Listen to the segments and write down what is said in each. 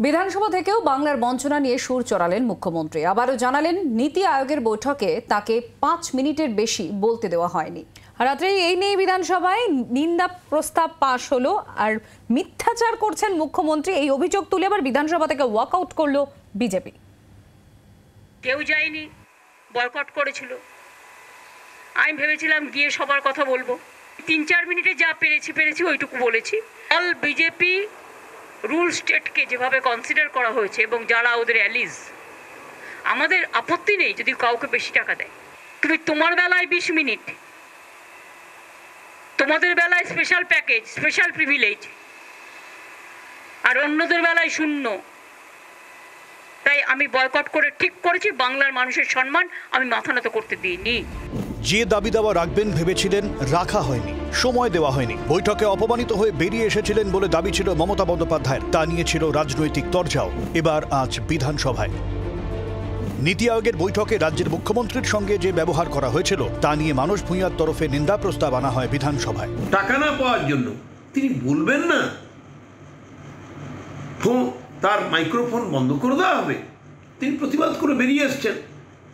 বিধানসভা থেকেও বাংলার বঞ্চনা নিয়ে সুর চড়ালেন মুখ্যমন্ত্রী। আবারও জানালেন নীতি আয়োগের বৈঠকে তাকে 5 মিনিটের বেশি বলতে দেওয়া হয়নি। রাত্রে এই নিয়ে বিধানসভায় নিন্দা প্রস্তাব পাশ হলো। আর মিথ্যাচার করছেন মুখ্যমন্ত্রী এই অভিযোগ তুলে আবার বিধানসভা থেকে ওয়াকআউট করলো বিজেপি। কেউ যায়নি, বয়কট করেছিল। আমি ভেবেছিলাম গিয়ে সবার কথা বলবো, 3-4 মিনিটে যা পেরেছি ওইটুকু বলেছি। অল বিজেপি রুল স্টেটকে যেভাবে কনসিডার করা হয়েছে এবং যারা ওদের অ্যালিজ, আমাদের আপত্তি নেই যদি কাউকে বেশি টাকা দেয়। তুমি তোমার বেলায় 20 মিনিট, তোমাদের বেলায় স্পেশাল প্যাকেজ, স্পেশাল প্রিভিলেজ, আর অন্যদের বেলায় 0। তাই আমি বয়কট করে ঠিক করেছি। বাংলার মানুষের সম্মান আমি মাথা নত করতে দিইনি। যে দাবি দাওয়া রাখবেন ভেবেছিলেন, রাখা হয়নি, সময় দেওয়া হয়নি। বৈঠকে অপমানিত হয়ে বেরিয়ে এসেছিলেন বলে দাবি ছিল মমতা বন্দ্যোপাধ্যায়ের। তা নিয়েছিল রাজনৈতিক তরজাও। এবার আজ বিধানসভায় নীতি আয়োগের বৈঠকে রাজ্যের মুখ্যমন্ত্রীর সঙ্গে যে ব্যবহার করা হয়েছিল তা নিয়ে মানস ভূঁইয়ার তরফে নিন্দা প্রস্তাব আনা হয় বিধানসভায়। টাকা না পাওয়ার জন্য তিনি বলবেন না, তার মাইক্রোফোন বন্ধ করে দেওয়া হবে। তিনি প্রতিবাদ করে বেরিয়ে এসছেন।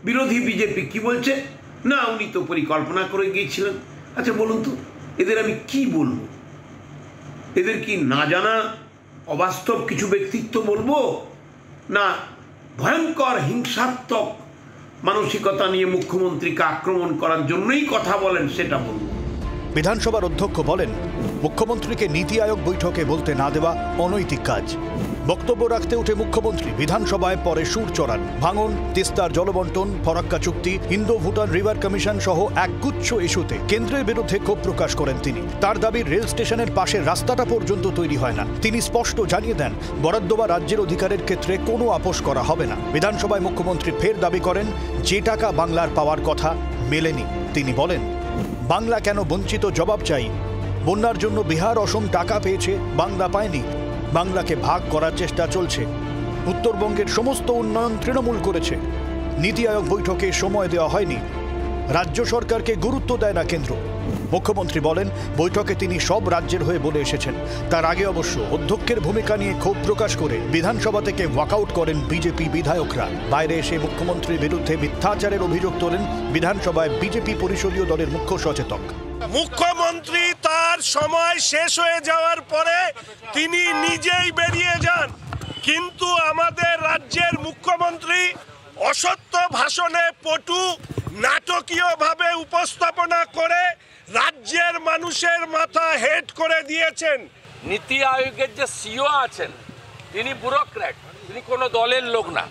বিরোধী বিজেপি কি বলছে? না, উনি তো পরিকল্পনা করে গিয়েছিলেন। আচ্ছা বলুন তো, এদের আমি কি বলবো? এদের কি না জানা অবাস্তব কিছু ব্যক্তিত্ব বলবো, না ভয়ঙ্কর হিংসাত্মক মানসিকতা নিয়ে মুখ্যমন্ত্রীকে আক্রমণ করার জন্যই কথা বলেন সেটা বলবো? বিধানসভার অধ্যক্ষ বলেন, মুখ্যমন্ত্রীকে নীতি আয়োগ বৈঠকে বলতে না দেওয়া অনৈতিক কাজ। বক্তব্য রাখতে উঠে মুখ্যমন্ত্রী বিধানসভায় পরে সুর চড়ান। ভাঙন, তিস্তার জলবন্টন, ফরাক্কা চুক্তি, ইন্দো ভুটান রিভার কমিশন সহ একগুচ্ছ ইস্যুতে কেন্দ্রের বিরুদ্ধে ক্ষোভ প্রকাশ করেন তিনি। তার দাবি রেল স্টেশনের পাশের রাস্তাটা পর্যন্ত তৈরি হয় না। তিনি স্পষ্ট জানিয়ে দেন, বরাদ্দ বা রাজ্যের অধিকারের ক্ষেত্রে কোনো আপোষ করা হবে না। বিধানসভায় মুখ্যমন্ত্রী ফের দাবি করেন, যে টাকা বাংলার পাওয়ার কথা মেলেনি। তিনি বলেন, বাংলা কেন বঞ্চিত জবাব চাই। বন্যার জন্য বিহার, অসম টাকা পেয়েছে, বাংলা পায়নি। বাংলাকে ভাগ করার চেষ্টা চলছে। উত্তরবঙ্গের সমস্ত উন্নয়ন তৃণমূল করেছে। নীতি আয়োগ বৈঠকে সময় দেওয়া হয়নি। রাজ্য সরকারকে গুরুত্ব দেয় না কেন্দ্র। মুখ্যমন্ত্রী বলেন, বৈঠকে তিনি সব রাজ্যের হয়ে বলে এসেছেন। তার আগে অবশ্য অধ্যক্ষের ভূমিকা নিয়ে ক্ষোভ প্রকাশ করে বিধানসভা থেকে ওয়াকআউট করেন বিজেপি বিধায়করা। বাইরে এসে মুখ্যমন্ত্রীর বিরুদ্ধে মিথ্যাচারের অভিযোগ তোলেন বিধানসভায় বিজেপি পরিষদীয় দলের মুখ্য সচেতক। মুখ্যমন্ত্রী তার সময় শেষ হয়ে যাওয়ার পরে তিনি নিজেই বেরিয়ে যান, কিন্তু আমাদের রাজ্যের মুখ্যমন্ত্রী অসত্য ভাষণে পটু নাটকীয়ভাবে উপস্থাপনা করে রাজ্যের মানুষের মাথা হেট করে দিয়েছেন। নীতি আয়োগের যে সিও আছেন তিনি ব্যুরোক্র্যাট, তিনি কোনো দলের লোক না।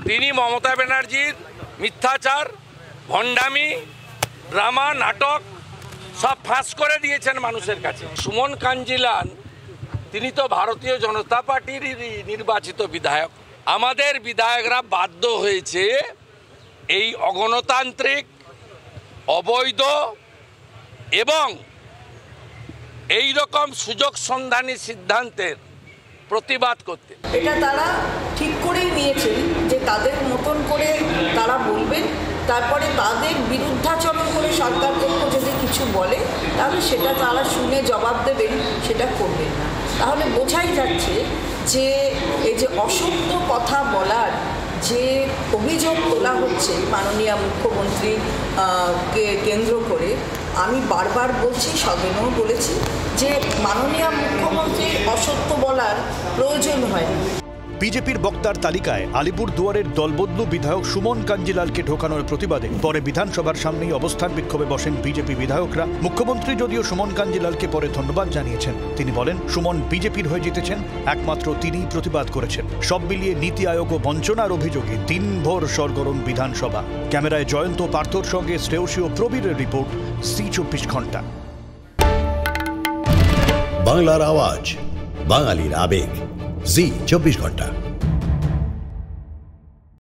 তিনি মমতা ব্যানার্জির মিথ্যাচার, ভণ্ডামি, ড্রামা, নাটক সব ফাঁস করে দিয়েছেন মানুষের কাছে। সুমন কাঞ্জিলাল তিনি তো ভারতীয় জনতা পার্টির নির্বাচিত বিধায়ক। আমাদের বিধায়করা বাধ্য হয়েছে এই অগণতান্ত্রিক, অবৈধ এবং এই রকম সুযোগ সন্ধানী সিদ্ধান্তের প্রতিবাদ করতে। এটা তারা ঠিক করেই নিয়েছেন যে তাদের মতন করে তারা বলবেন, তারপরে তাদের বিরুদ্ধাচরণ করে সরকার পক্ষ যদি কিছু বলে তাহলে সেটা তারা শুনে জবাব দেবেন, সেটা করবেন না। তাহলে বোঝাই যাচ্ছে যে এই যে অসত্য কথা বলার যে অভিযোগ তোলা হচ্ছে মাননীয় মুখ্যমন্ত্রীকে কেন্দ্র করে, আমি বারবার বলছি, সদনেও বলেছি যে মাননীয় মুখ্যমন্ত্রীর অসত্য বলার প্রয়োজন হয়নি। বিজেপির বক্তার তালিকায় আলিপুরদুয়ারের দলবদলু বিধায়ক সুমন কাঞ্জিলালকে ঢোকানোর প্রতিবাদে পরে বিধানসভার সামনেই অবস্থান বিক্ষোভে বসেন বিজেপি বিধায়করা। মুখ্যমন্ত্রী যদিও সুমন কাঞ্জিলালকে পরে ধন্যবাদ জানিয়েছেন। তিনি বলেন, সুমন বিজেপির হয়ে জিতেছেন, একমাত্র তিনিই প্রতিবাদ করেছেন। সব মিলিয়ে নীতি আয়োগ ও বঞ্চনার অভিযোগে দিনভর সরগরম বিধানসভা। ক্যামেরায় জয়ন্ত পার্থর সঙ্গে শ্রেয়সী ও প্রবীরের রিপোর্ট, জি24 ঘন্টা। বাংলার আওয়াজ, বাঙালির আবেগ, জি24 ঘন্টা।